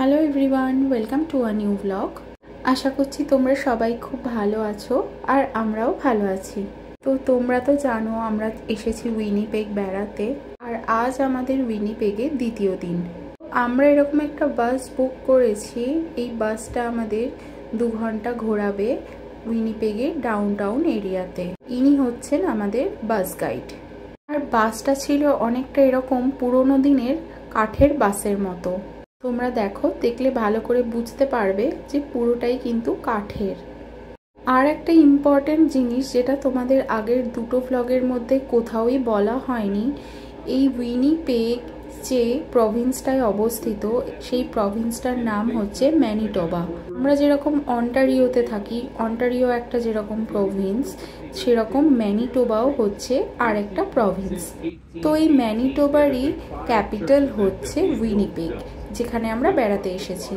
Hello everyone, welcome to a new blog. আশা করছি তোমরা সবাই খুব ভালো আছো আর আমরাও ভালো আছি। তো তোমরা তো জানো আমরা এসেছি উইনিপেগ বেড়াতে, আর আজ আমাদের উইনিপেগে দ্বিতীয় দিন। আমরা এরকম একটা বাস বুক করেছি। এই বাসটা আমাদের 2 ঘন্টা ঘোরাবে উইনিপেগের ডাউনটাউন এরিয়াতে। ইনি হচ্ছেন আমাদের বাস গাইড। আর বাসটা ছিল অনেকটা এরকম পুরোনো দিনের কাঠের বাসের মতো। তোমরা দেখলে ভালো করে বুঝতে পারবে যে পুরোটাই কিন্তু কাঠের। আর একটা ইম্পর্টেন্ট জিনিস যেটা তোমাদের আগের দুটো ভ্লগের মধ্যে কোথাওই বলা হয়নি, এই উইনিপেগ যে প্রভিন্সটায় অবস্থিত সেই প্রভিন্সটার নাম হচ্ছে ম্যানিটোবা। আমরা যেরকম অন্টারিওতে থাকি, অন্টারিও একটা যেরকম প্রভিন্স, সেরকম ম্যানিটোবাও হচ্ছে আর একটা প্রভিন্স। তো এই ম্যানিটোবারই ক্যাপিটাল হচ্ছে উইনিপেগ, যেখানে আমরা বেড়াতে এসেছি।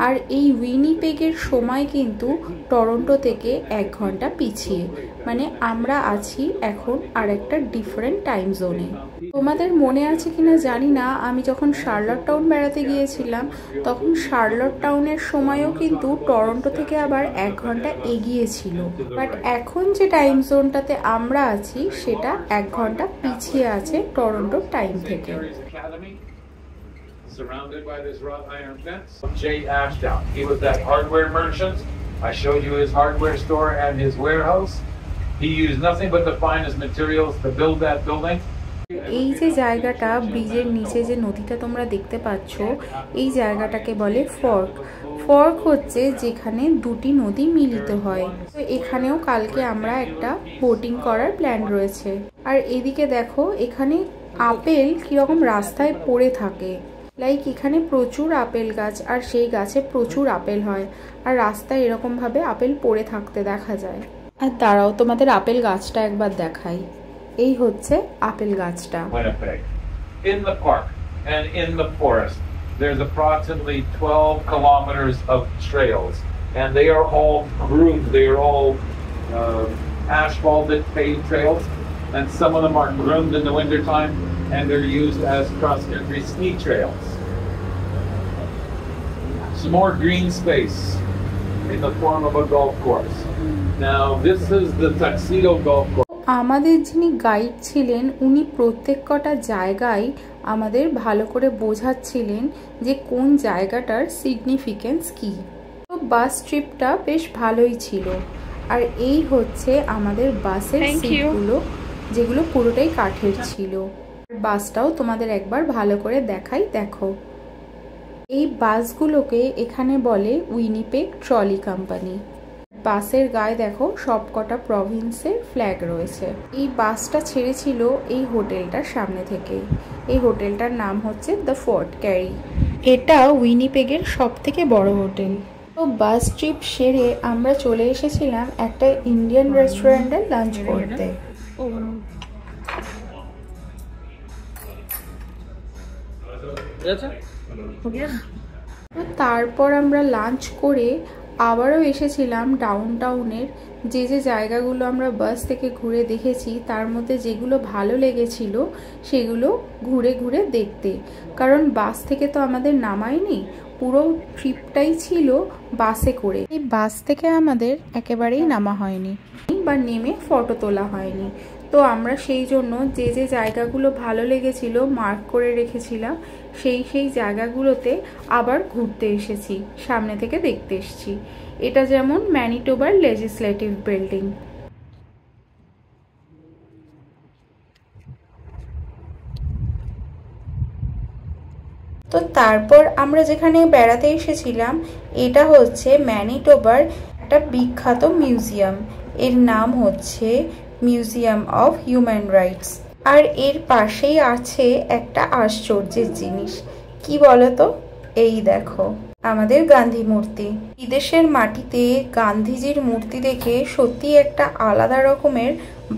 আর এই উইনিপেগের সময় কিন্তু টরন্টো থেকে 1 ঘন্টা পিছিয়ে, মানে আমরা আছি এখন আর একটা ডিফারেন্ট টাইম জোনে। তোমাদের মনে আছে কিনা জানি না, আমি যখন শার্লট টাউন বেড়াতে গিয়েছিলাম তখন শার্লট টাউনের সময়ও কিন্তু টরন্টো থেকে আবার 1 ঘন্টা এগিয়ে ছিল। বাট এখন যে টাইম জোনটাতে আমরা আছি সেটা 1 ঘন্টা পিছিয়ে আছে টরন্টোর টাইম থেকে। Surrounded by this wrought iron fence. Jay Ashdown. He was that hardware merchant. I showed you his hardware store and his warehouse. He used nothing but the finest materials to build that building. এই যে জায়গাটা, ব্রিজের নিচে যে নদীটা তোমরা দেখতে পাচ্ছ, এই জায়গাটাকে বলে ফর্ক। ফর্ক হচ্ছে যেখানে দুটি নদী মিলিত হয়। তো এখানেও কালকে আমরা একটা বোটিং করার প্ল্যান রয়েছে। আর এদিকে দেখো, এখানে আপেল কিরকম রাস্তায় পড়ে থাকে। লাইক এখানে প্রচুর আপেল গাছ, আর সেই গাছে প্রচুর আপেল হয়, আর রাস্তায় এরকম ভাবে আপেল পড়ে থাকতে দেখা যায়। আর দাঁড়াও তোমাদের আপেল গাছটা একবার দেখাই। এই হচ্ছে আপেল গাছটা। Winnipeg. In the park and in the forest, there's approximately 12 kilometers of trails, and they are all groomed. They are all asphalted paved trails, and some of them are groomed in the wintertime, and they're used as cross-country ski trails. Some more green space in the form of a golf course. Now, this is the Tuxedo Golf Course. আমাদের যিনি guide ছিলেন উনি প্রত্যেক কটা জায়গায় আমাদের ভালো করে বোঝাচ্ছিলেন যে কোন জায়গাটার সিগনিফিকেন্স কি। তো বাস ট্রিপটা বেশ ভালোই ছিল। আর এই হচ্ছে আমাদের বাসের সিটগুলো, যেগুলো পুরোটাই কাঠের ছিল। বাসটাও তোমাদের একবার ভালো করে দেখাই, দেখো। এই বাসগুলোকে এখানে বলে উইনিপেগ ট্রলি কোম্পানি। বাসের গায়ে দেখো সবকটা প্রভিন্সের ফ্ল্যাগ রয়েছে। এই বাসটা ছেড়েছিল এই হোটেলটার সামনে থেকে। এই হোটেলটার নাম হচ্ছে দ্য ফোর্ট ক্যারি। এটা উইনিপেগের সবথেকে বড় হোটেল। তো বাস ট্রিপ সেরে আমরা চলে এসেছিলাম একটা ইন্ডিয়ান রেস্টুরেন্টে লাঞ্চ করতে। তো তারপর আমরা লাঞ্চ করে আবারও এসেছিলাম ডাউনটাউনের যে যে জায়গাগুলো আমরা বাস থেকে ঘুরে দেখেছি তার মধ্যে যেগুলো ভালো লেগেছিল সেগুলো ঘুরে ঘুরে দেখতে। কারণ বাস থেকে তো আমাদের নামায়নি, পুরো ট্রিপটাই ছিল বাসে করে। এই বাস থেকে আমাদের একেবারেই নামা হয়নি বা নেমে ফটো তোলা হয়নি। তো আমরা সেই জন্য যে যে জায়গাগুলো ভালো লেগেছিল মার্ক করে রেখেছিলাম, সেই জায়গাগুলোতে আবার ঘুরতে এসেছি, সামনে থেকে দেখতে এসেছি। এটা যেমন ম্যানিটোবার লেজিসলেটিভ বিল্ডিং। তো তারপর আমরা যেখানে বেড়াতে এসেছিলাম এটা হচ্ছে ম্যানিটোবার একটা বিখ্যাত মিউজিয়াম। এর নাম হচ্ছে মিউজিয়াম অফ হিউম্যান রাইটস। আর এর পাশেই আছে একটা আশ্চর্যের জিনিস, কি বলতো? এই দেখো আমাদের গান্ধী মূর্তি। বিদেশের মাটিতে গান্ধীজির মূর্তি দেখে সত্যি একটা আলাদা রকমের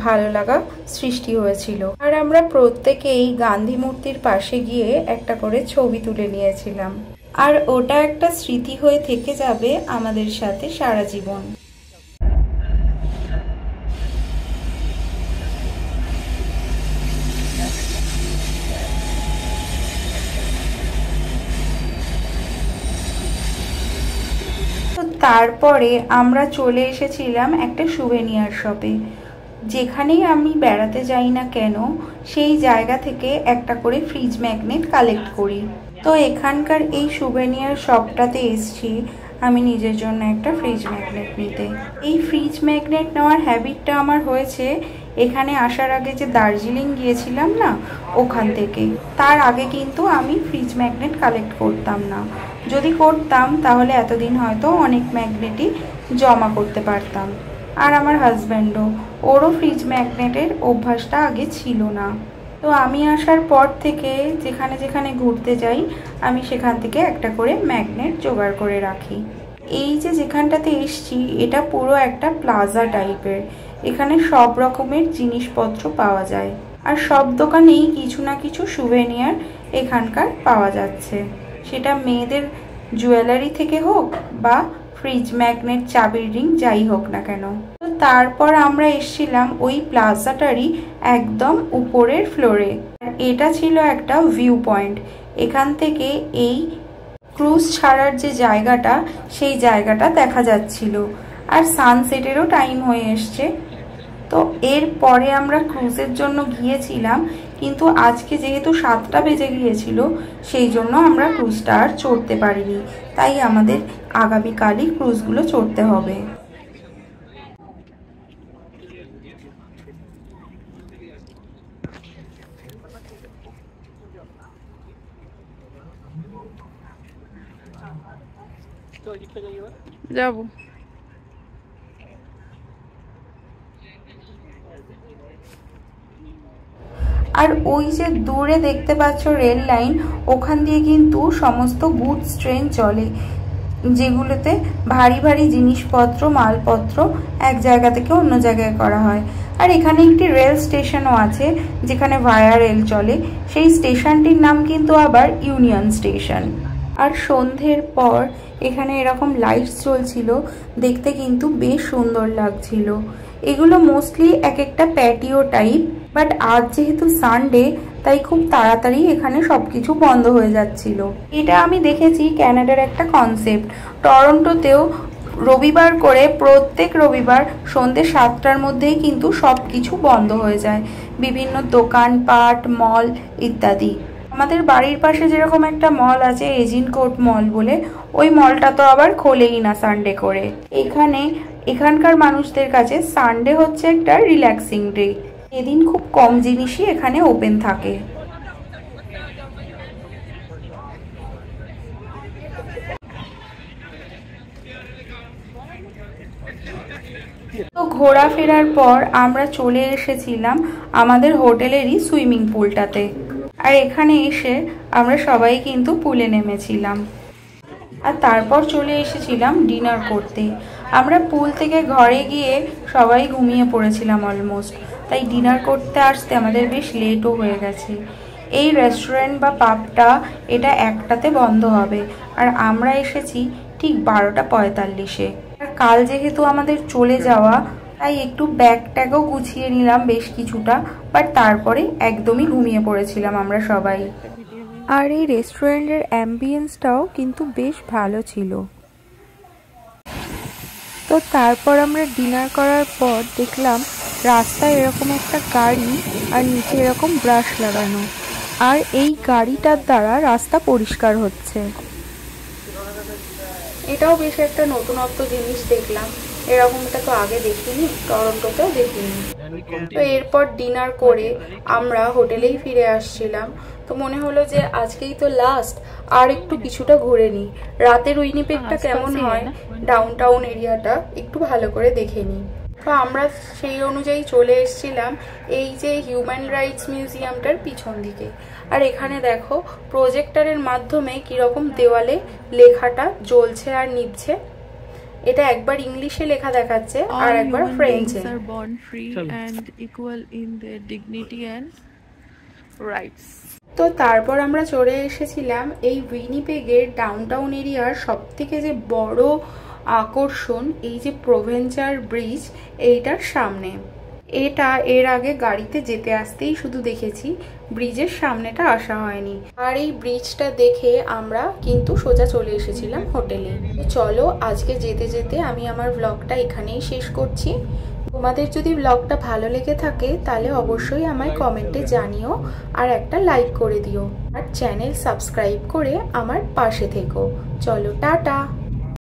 ভালো লাগা সৃষ্টি হয়েছিল। আর আমরা প্রত্যেকেই গান্ধী মূর্তির পাশে গিয়ে একটা করে ছবি তুলে নিয়েছিলাম। আর ওটা একটা স্মৃতি হয়ে থেকে যাবে আমাদের সাথে সারা জীবন। তারপরে আমরা চলে এসেছিলাম একটা সুভেনিয়ার শপে। যেখানেই আমি বেড়াতে যাই না কেন সেই জায়গা থেকে একটা করে ফ্রিজ ম্যাগনেট কালেক্ট করি। তো এখানকার এই সুভেনিয়ার শপটাতে এসেছি আমি নিজের জন্য একটা ফ্রিজ ম্যাগনেট নিতে। এই ফ্রিজ ম্যাগনেট নেওয়ার হ্যাবিটটা আমার হয়েছে এখানে আসার আগে যে দার্জিলিং গিয়েছিলাম না, ওখান থেকে। তার আগে কিন্তু আমি ফ্রিজ ম্যাগনেট কালেক্ট করতাম না। যদি করতাম তাহলে এতদিন হয়তো অনেক ম্যাগনেটই জমা করতে পারতাম। আর আমার হাজব্যান্ডও, ওরও ফ্রিজ ম্যাগনেটের অভ্যাসটা আগে ছিল না। তো আমি আসার পর থেকে যেখানে যেখানে ঘুরতে যাই আমি সেখান থেকে একটা করে ম্যাগনেট জোগাড় করে রাখি। এই যে যেখানটাতে এসছি এটা পুরো একটা প্লাজা টাইপের। এখানে সব রকমের জিনিসপত্র পাওয়া যায় আর সব দোকানেই কিছু না কিছু সুভেনিয়ার এখানকার পাওয়া যাচ্ছে, সেটা মেয়েদের জুয়েলারি থেকে হোক বা ফ্রিজ ম্যাগনেট, চাবির রিং, যাই হোক না কেন। তো তারপর আমরা এসেছিলাম ওই প্লাজাটারই একদম উপরের ফ্লোরে। এটা ছিল একটা ভিউ পয়েন্ট। এখান থেকে এই ক্রুজ ছাড়ার যে জায়গাটা সেই জায়গাটা দেখা যাচ্ছিল আর সানসেটেরও টাইম হয়ে এসছে। তো এরপরে আমরা ক্রুজের জন্য গিয়েছিলাম, কিন্তু আজকে যেহেতু 7টা বেজে গিয়েছিল সেই জন্য আমরা ক্রুজটা আর চড়তে পারিনি। তাই আমাদের আগামীকালই ক্রুজগুলো চড়তে হবে। যাবো। আর ওই যে দূরে দেখতে পাচ্ছ রেল লাইন, ওখান দিয়ে কিন্তু সমস্ত গুডস ট্রেন চলে, যেগুলোতে ভারী ভারী জিনিসপত্র, মালপত্র এক জায়গা থেকে অন্য জায়গায় করা হয়। আর এখানে একটি রেল স্টেশনও আছে যেখানে ভায়া রেল চলে। সেই স্টেশনটির নাম কিন্তু আবার ইউনিয়ন স্টেশন। আর সন্ধ্যের পর এখানে এরকম লাইটস জ্বলছিল, দেখতে কিন্তু বেশ সুন্দর লাগছিল। এগুলো মোস্টলি এক একটা প্যাটিও টাইপ, বাট আজ যেহেতু সানডে তাই খুব তাড়াতাড়ি এখানে সবকিছু বন্ধ হয়ে যাচ্ছিল। এটা আমি দেখেছি ক্যানাডার একটা কনসেপ্ট। টরন্টোতেও রবিবার করে প্রত্যেক রবিবার সন্ধ্যে 7টার মধ্যেই কিন্তু সবকিছু বন্ধ হয়ে যায়, বিভিন্ন দোকানপাট, মল ইত্যাদি। আমাদের বাড়ির পাশে যেরকম একটা মল আছে এজিনকোট মল বলে, ওই মলটা তো আবার খোলেই না সানডে করে। এখানকার মানুষদের কাছে সানডে হচ্ছে একটা রিল্যাক্সিং ডে। এদিন খুব কম জিনিসই এখানে ওপেন থাকে। তো ঘোরাফেরার পর আমরা চলে এসেছিলাম আমাদের হোটেলেরই সুইমিং পুলটাতে। আর এখানে এসে আমরা সবাই কিন্তু পুলে নেমেছিলাম আর তারপর চলে এসেছিলাম ডিনার করতে। আমরা পুল থেকে ঘরে গিয়ে সবাই ঘুমিয়ে পড়েছিলাম অলমোস্ট, তাই ডিনার করতে আসতে আমাদের বেশ লেটও হয়ে গেছে। এই রেস্টুরেন্ট বা পাবটা এটা 1টাতে বন্ধ হবে আর আমরা এসেছি ঠিক 12টা 45-এ। আর কাল যেহেতু আমাদের চলে যাওয়া তাই একটু ব্যাগ ট্যাগও গুছিয়ে নিলাম বেশ কিছুটা, বাট তারপরে একদমই ঘুমিয়ে পড়েছিলাম আমরা সবাই। আর এই রেস্টুরেন্টের অ্যাম্বিয়েন্সটাও কিন্তু বেশ ভালো ছিল। তো তারপর আমরা ডিনার করার পর দেখলাম রাস্তায় এরকম একটা গাড়ি আর নিচে এরকম ব্রাশ লাগানো, আর এই গাড়িটার দ্বারা রাস্তা পরিষ্কার হচ্ছে। এটাও বেশ একটা নতুনত্ব জিনিস দেখলাম, এরকমটা তো আগে দেখিনি, টরন্টোতেও দেখিনি। তো এরপর ডিনার করে আমরা হোটেলেই ফিরে আসছিলাম। তো মনে হলো যে আজকেই তো লাস্ট, আর একটু কিছুটা ঘুরে নিই। রাতের উইনিপেগটা কেমন হয়, ডাউনটাউন এরিয়াটা একটু ভালো করে দেখে নিই। তো আমরা সেই অনুযায়ী চলে এসেছিলাম এই যে হিউম্যান রাইটস মিউজিয়ামটার পিছন দিকে। আর এখানে দেখো প্রজেক্টরের মাধ্যমে কিরকম দেওয়ালে লেখাটা জ্বলছে আর নিভছে। এটা একবার ইংলিশে লেখা দেখাচ্ছে আর একবার ফ্রেঞ্চে। তো তারপর আমরা চলে এসেছিলাম এই উইনিপেগের ডাউনটাউন এরিয়ার সবথেকে যে বড় আকর্ষণ, এই যে প্রভেঞ্চার ব্রিজ, এইটার সামনে। এটা এর আগে গাড়িতে যেতে আসতেই শুধু দেখেছি, ব্রিজের সামনেটা আসা হয়নি। আর এই ব্রিজটা দেখে আমরা কিন্তু সোজা চলে এসেছিলাম হোটেলে। তো চলো আজকে যেতে যেতে আমি আমার ব্লগটা এখানেই শেষ করছি। তোমাদের যদি ব্লগটা ভালো লেগে থাকে তাহলে অবশ্যই আমায় কমেন্টে জানিও আর একটা লাইক করে দিও, আর চ্যানেল সাবস্ক্রাইব করে আমার পাশে থেকো। চলো টাটা।